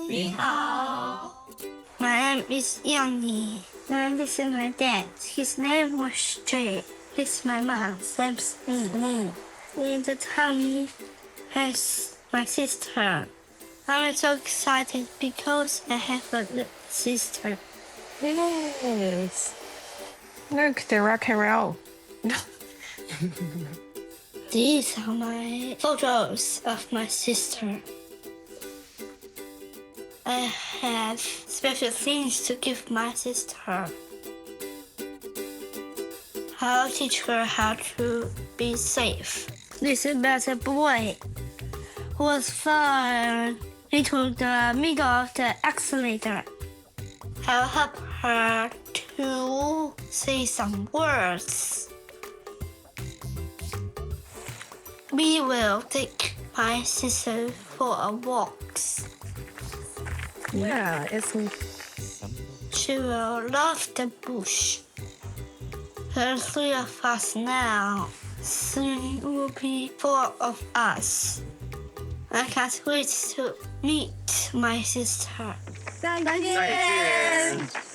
你好. My name is Yanni. And this is my dad. His name was Jay. This is my mom's name. In the tummy has my sister. I'm so excited because I have a little sister. Yes. Look, the rock and roll. These are my photos of my sister. I have special things to give my sister. I'll teach her how to be safe. This is about a boy who was thrown into the middle of the accelerator. I'll help her to say some words. We will take my sister for a walk. Yeah, it's She will love the bush. There are 3 of us now. Soon will be 4 of us. I can't wait to meet my sister. 再见。